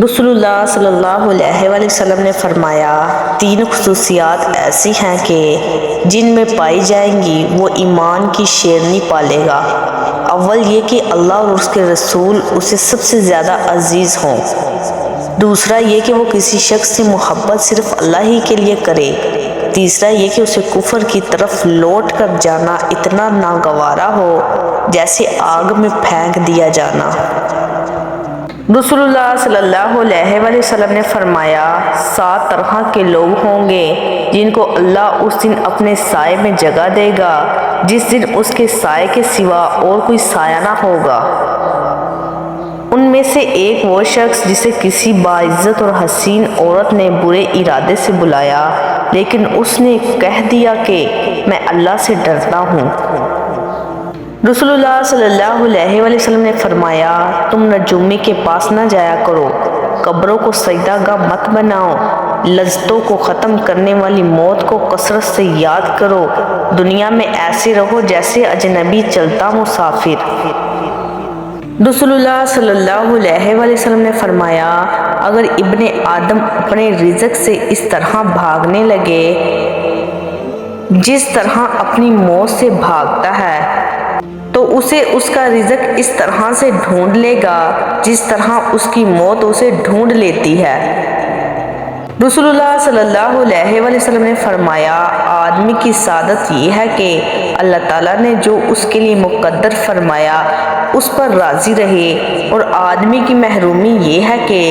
رسول اللہ صلی اللہ علیہ وآلہ وسلم نے فرمایا، 3 خصوصیات ایسی ہیں کہ جن میں پائی جائیں گی وہ ایمان کی شیرنی پالے گا۔ اول یہ کہ اللہ اور اس کے رسول اسے سب سے زیادہ عزیز ہوں۔ دوسرا یہ کہ وہ کسی شخص سے محبت صرف اللہ ہی کے لیے کرے۔ تیسرا یہ کہ اسے کفر کی طرف لوٹ کر جانا اتنا ناگوارا ہو جیسے آگ میں پھینک دیا جانا۔ رسول اللہ صلی اللہ علیہ وآلہ وسلم نے فرمایا، 7 طرح کے لوگ ہوں گے جن کو اللہ اس دن اپنے سائے میں جگہ دے گا جس دن اس کے سائے کے سوا اور کوئی سایہ نہ ہوگا۔ ان میں سے ایک وہ شخص جسے کسی باعزت اور حسین عورت نے برے ارادے سے بلایا لیکن اس نے کہہ دیا کہ میں اللہ سے ڈرتا ہوں۔ رسول اللہ صلی اللہ علیہ وآلہ وسلم نے فرمایا، تم نجومی کے پاس نہ جایا کرو، قبروں کو سجدہ گاہ مت بناؤ، لذتوں کو ختم کرنے والی موت کو کثرت سے یاد کرو، دنیا میں ایسے رہو جیسے اجنبی چلتا مسافر۔ رسول اللہ صلی اللہ علیہ وآلہ وسلم نے فرمایا، اگر ابن آدم اپنے رزق سے اس طرح بھاگنے لگے جس طرح اپنی موت سے بھاگتا ہے تو اسے اس کا رزق اس طرح سے ڈھونڈ لے گا جس طرح اس کی موت اسے ڈھونڈ لیتی ہے۔ رسول اللہ صلی اللہ علیہ وآلہ وسلم نے فرمایا، آدمی کی سعادت یہ ہے کہ اللہ تعالیٰ نے جو اس کے لیے مقدر فرمایا اس پر راضی رہے، اور آدمی کی محرومی یہ ہے کہ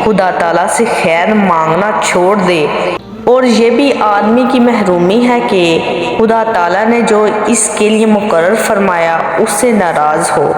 خدا تعالیٰ سے خیر مانگنا چھوڑ دے، اور یہ بھی آدمی کی محرومی ہے کہ خدا تعالیٰ نے جو اس کے لیے مقرر فرمایا اس سے ناراض ہو۔